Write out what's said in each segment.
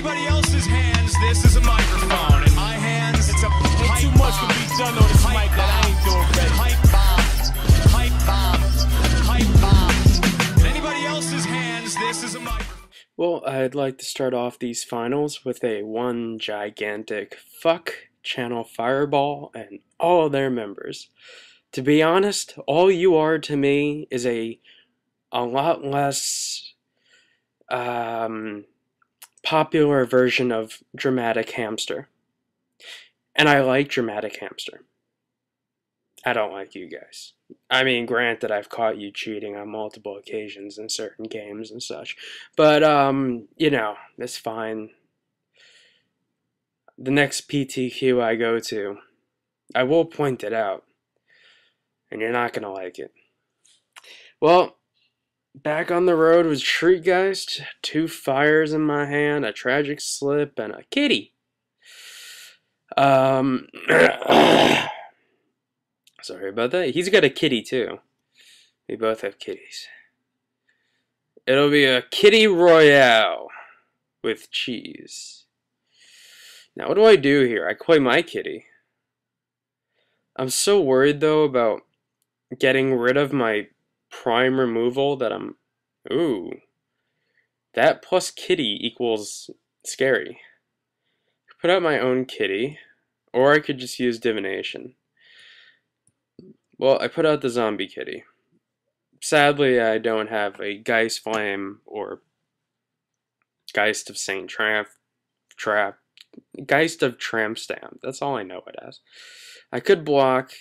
anybody else's hands, this is a microphone. In my hands, it's a pipe Too much can be done on this mic that I ain't doing ready. Pipe bombs. Pipe bombs. Pipe bombs. In anybody else's hands, this is a microphone. Well, I'd like to start off these finals with a one gigantic fuck Channel Fireball and all their members. To be honest, all you are to me is a lot less popular version of Dramatic Hamster. And I like Dramatic Hamster. I don't like you guys. I mean, granted, I've caught you cheating on multiple occasions in certain games and such. But, you know, it's fine. The next PTQ I go to, I will point it out. And you're not gonna like it. Well, back on the road with Shriekgeist, 2 fires in my hand, a tragic slip, and a kitty. Sorry about that. He's got a kitty too. We both have kitties. It'll be a kitty royale with cheese. Now, what do I do here? I play my kitty. I'm so worried though about getting rid of my prime removal that I'm... Ooh. That plus kitty equals scary. I could put out my own kitty, or I could just use divination. Well, I put out the zombie kitty. Sadly, I don't have a Geist Flame or Geist of Saint Geist of Trampstamp. That's all I know it as. I could block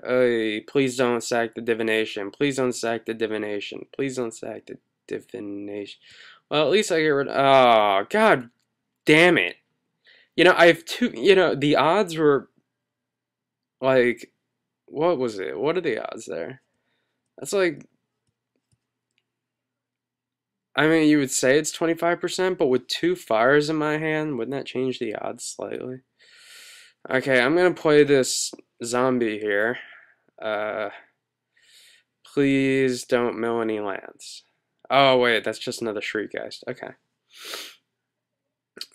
please don't sack the divination. Please don't sack the divination. Please don't sack the divination. Well, at least I get rid of... Oh, god damn it. You know, I have 2... You know, the odds were... Like... What was it? What are the odds there? That's like... I mean, you would say it's 25%, but with 2 fires in my hand, wouldn't that change the odds slightly? Okay, I'm gonna play this zombie here. Please don't mill any lands. Oh wait, that's just another Shriekgeist. Okay.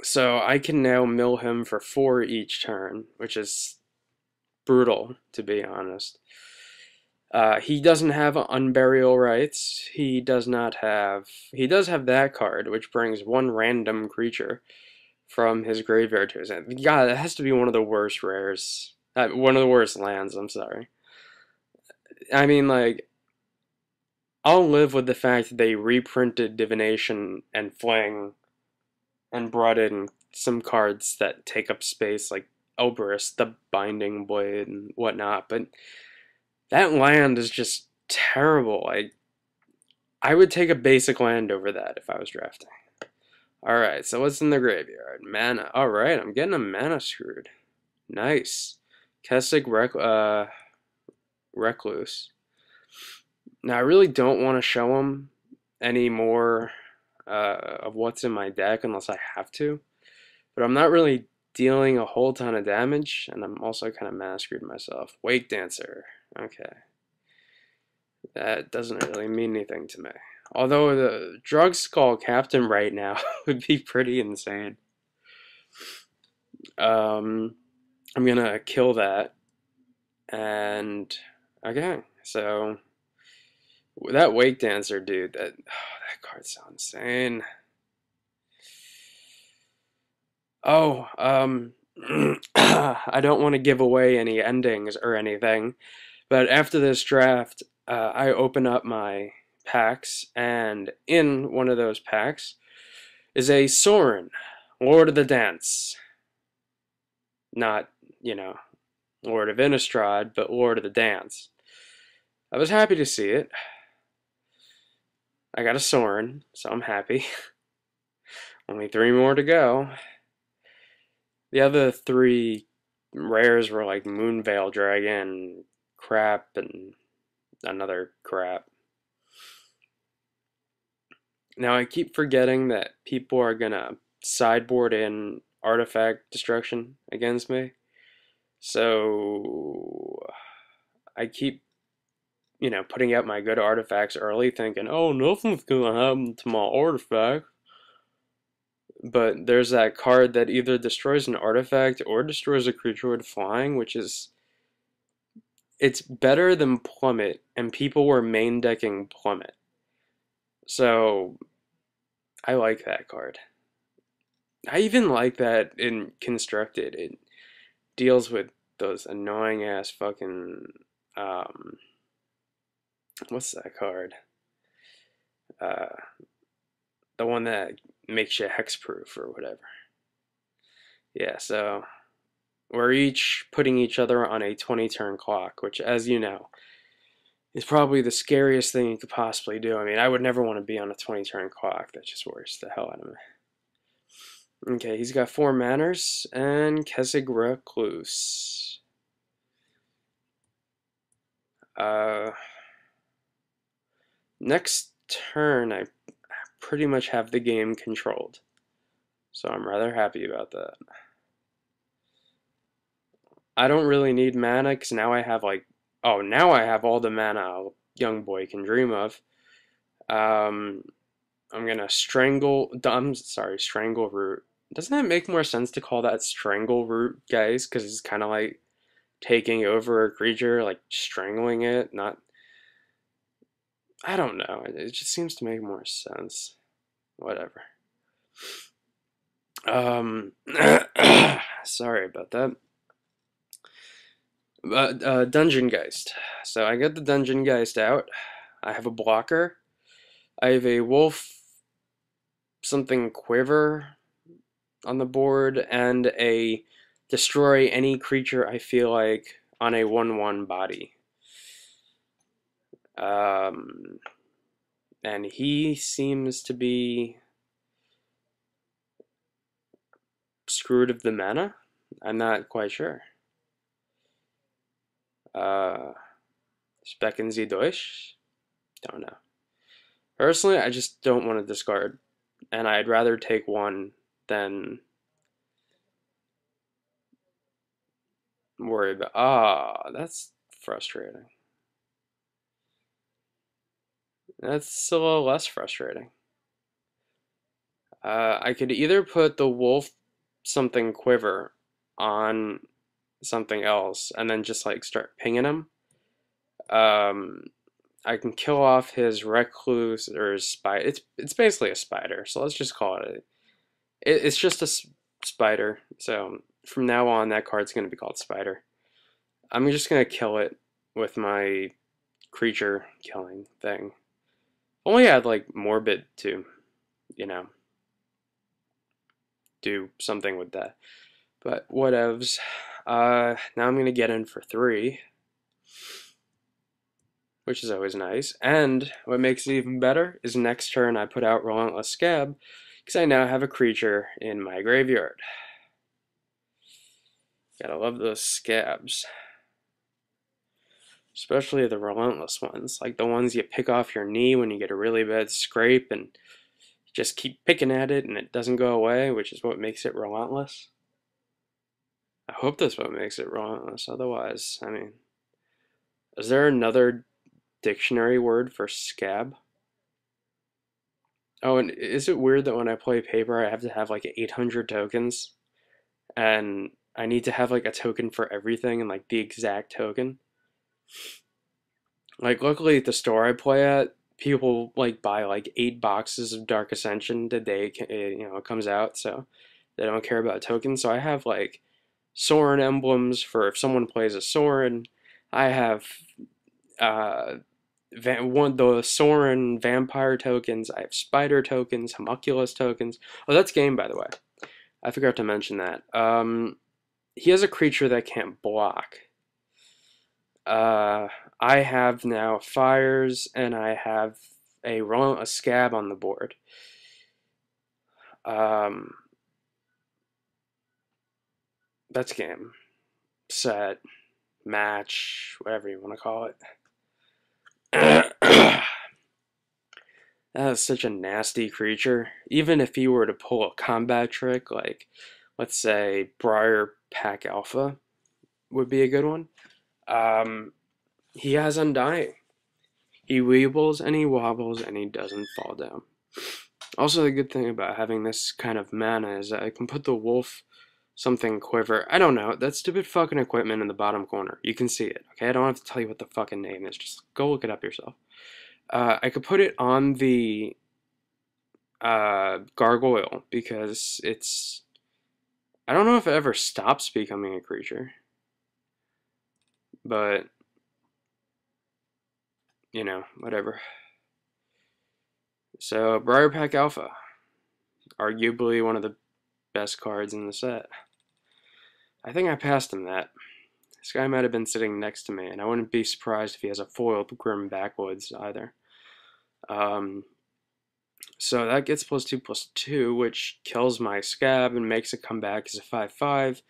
So I can now mill him for 4 each turn, which is brutal, to be honest. He doesn't have Unburial Rights. He does not have... He does have that card, which brings 1 random creature from his graveyard to his hand. God, that has to be one of the worst rares. One of the worst lands, I'm sorry. I mean, like, I'll live with the fact that they reprinted Divination and Fling and brought in some cards that take up space, like Elberus, the Binding Blade, and whatnot, but that land is just terrible. I would take a basic land over that if I was drafting. Alright, so what's in the graveyard? Mana. Alright, I'm getting a mana screwed. Nice. Kessig Recluse. Now, I really don't want to show him any more of what's in my deck unless I have to. But I'm not really dealing a whole ton of damage, and I'm also kind of mana screwed myself. Wake Dancer. Okay. That doesn't really mean anything to me. Although the Drug Skull Captain right now would be pretty insane. I'm gonna kill that. And okay, so that Wake Dancer dude, that card's so insane. Oh, I don't want to give away any endings or anything, but after this draft, I open up my packs, and in one of those packs is a Sorin, Lord of the Dance. Not, you know, Lord of Innistrad, but Lord of the Dance. I was happy to see it. I got a Sorin, so I'm happy. Only 3 more to go. The other 3 rares were like Moonveil Dragon, crap, and another crap. Now I keep forgetting that people are gonna sideboard in artifact destruction against me. So I keep, you know, putting out my good artifacts early thinking, oh, nothing's gonna happen to my artifact. but there's that card that either destroys an artifact or destroys a creature with flying, which is, it's better than Plummet, and people were main decking Plummet. So I like that card. I even like that in Constructed. It deals with those annoying ass fucking what's that card? The one that makes you hexproof or whatever. Yeah, so we're each putting each other on a 20-turn clock, which, as you know, is probably the scariest thing you could possibly do. I mean, I would never want to be on a 20-turn clock. That just worries the hell out of me. Okay, he's got 4 manners and Kessig Recluse. Next turn, I pretty much have the game controlled, so I'm rather happy about that. I don't really need mana, because now I have like, oh, now I have all the mana a young boy can dream of. I'm gonna Strangle Root. Doesn't it make more sense to call that Strangle Root, guys? Because it's kind of like taking over a creature, like strangling it, not... I don't know. It just seems to make more sense. Whatever. Sorry about that. Dungeon Geist. So I get the Dungeon Geist out. I have a blocker. I have a Wolf something Quiver on the board, and a destroy any creature I feel like on a 1/1 body. And he seems to be screwed of the mana. I'm not quite sure. Specken Sie durch? Don't know. Personally, I just don't want to discard, and I'd rather take 1 than worry about... Ah, that's frustrating. That's a little less frustrating. I could either put the Wolf something Quiver on something else and then just like start pinging him. I can kill off his Recluse or his Spider. It's basically a spider, so let's just call it it's just a spider. So from now on, that card's going to be called Spider. I'm just going to kill it with my creature killing thing. Only had like Morbid to, you know, do something with that. But whatevs. Now I'm going to get in for 3, which is always nice. And what makes it even better is next turn I put out Relentless Scab, because I now have a creature in my graveyard. Gotta love those scabs. Especially the relentless ones, like the ones you pick off your knee when you get a really bad scrape and you just keep picking at it and it doesn't go away, which is what makes it relentless. I hope that's what makes it relentless, otherwise, I mean, is there another dictionary word for scab? Oh, and is it weird that when I play paper I have to have like 800 tokens and I need to have like a token for everything and like the exact token? Like, luckily at the store I play at, people like buy like 8 boxes of Dark Ascension the day it comes out, so they don't care about tokens. So I have like Sorin emblems for if someone plays a Sorin. I have the Sorin vampire tokens. I have spider tokens, homunculus tokens. Oh, that's game, by the way. I forgot to mention that. He has a creature that can't block. I have now fires, and I have a scab on the board. That's game, set, match, whatever you want to call it. That is such a nasty creature. Even if he were to pull a combat trick, like, let's say, Briar Pack Alpha would be a good one. He has Undying. He weebles and he wobbles and he doesn't fall down. Also, the good thing about having this kind of mana is that I can put the wolf something quiver. I don't know. That stupid fucking equipment in the bottom corner. You can see it, okay? I don't have to tell you what the fucking name is. Just go look it up yourself. I could put it on the gargoyle because it's... I don't know if it ever stops becoming a creature. But, you know, whatever. So, Briarpack Alpha. Arguably one of the best cards in the set. I think I passed him that. This guy might have been sitting next to me, and I wouldn't be surprised if he has a foiled Grim Backwoods either. So that gets +2/+2, which kills my Scab and makes it come back as a 5/5,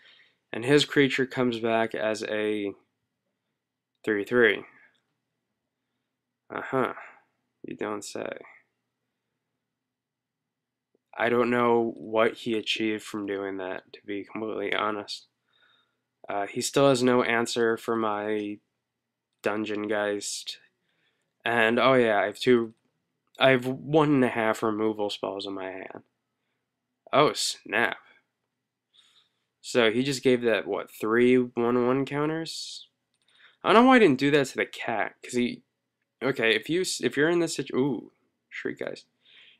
and his creature comes back as a 3/3. You don't say. I don't know what he achieved from doing that, to be completely honest. He still has no answer for my Dungeon Geist. And, oh yeah, I have 1.5 removal spells in my hand. Oh, snap. So he just gave that, what, 3 1/1 counters? I don't know why I didn't do that to the cat, because he... Okay, if you're in this situation... Ooh, Shriek Geist.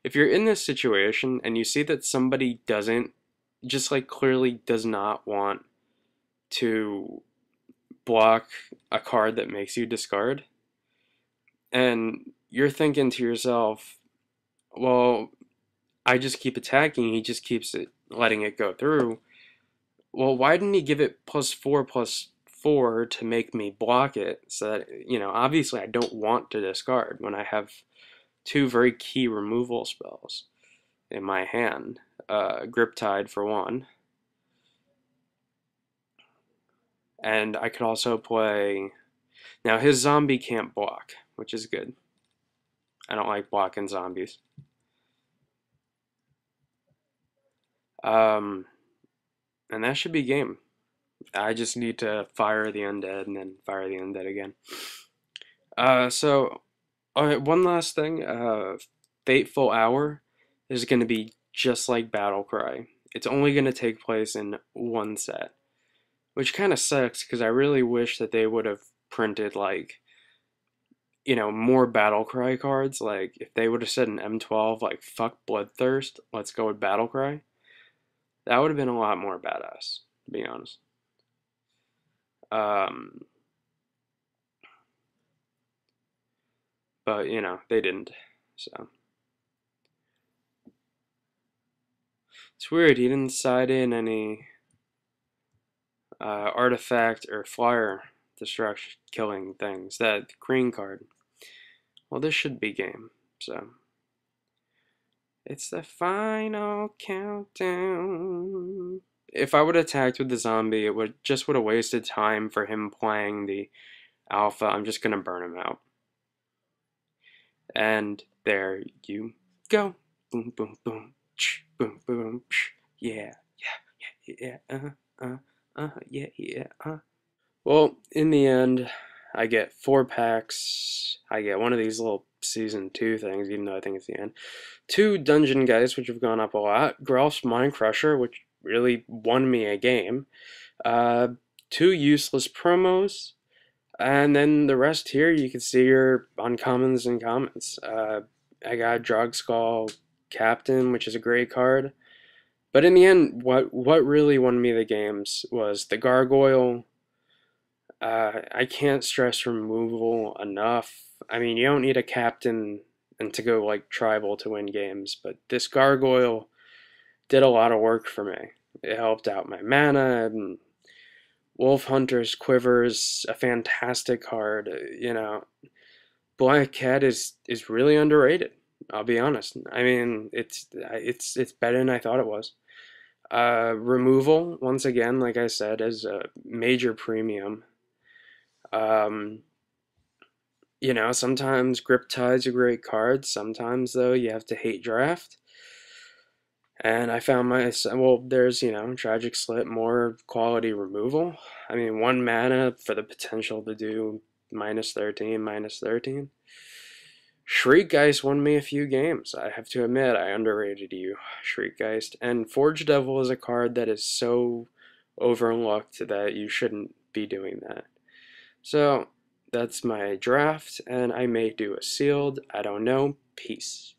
If you're in this situation and you see that somebody doesn't, just like clearly does not want to block a card that makes you discard, and you're thinking to yourself, well, I just keep attacking, he just keeps letting it go through. Well, why didn't he give it +4/+4 to make me block it? So that, you know, obviously I don't want to discard when I have 2 very key removal spells in my hand. Griptide for one. And I could also play... Now, his zombie can't block, which is good. I don't like blocking zombies. And that should be game. I just need to fire the undead and then fire the undead again. So, one last thing. Fateful Hour is going to be just like Battlecry. It's only going to take place in one set. Which kind of sucks, because I really wish that they would have printed, like, you know, more Battlecry cards. Like, if they would have said in M12, like, fuck Bloodthirst, let's go with Battlecry. That would have been a lot more badass, to be honest. But, you know, they didn't, so. It's weird, he didn't side in any artifact or flyer destruction killing things. That green card. Well, this should be game, so. It's the final countdown. If I would have attacked with the zombie, it would have wasted time for him playing the alpha. I'm just gonna burn him out. And there you go. Boom, boom, boom. Boom, boom. Yeah, yeah, yeah. Well, in the end, I get 4 packs. I get one of these little Season 2 things, even though I think it's the end. 2 Dungeon Guys, which have gone up a lot. Grolf's Mind Crusher, which really won me a game. 2 useless promos. And then the rest here, you can see your uncommons and commons. I got Drogskull Captain, which is a great card. But in the end, what really won me the games was the Gargoyle. I can't stress removal enough. I mean, you don't need a captain and to go like tribal to win games, but this Gargoyle did a lot of work for me. It helped out my mana, and Wolf Hunter's Quiver's a fantastic card. You know, Black Cat is really underrated. I'll be honest. I mean, it's better than I thought it was. Removal, once again, like I said, is a major premium. You know, sometimes Griptide's a great card. Sometimes, though, you have to hate draft. And I found myself, well, there's, you know, Tragic Slit, more quality removal. I mean, 1 mana for the potential to do -13, -13. Shriekgeist won me a few games. I have to admit, I underrated you, Shriekgeist. And Forge Devil is a card that is so overlooked that you shouldn't be doing that. So, that's my draft, and I may do a sealed. I don't know. Peace.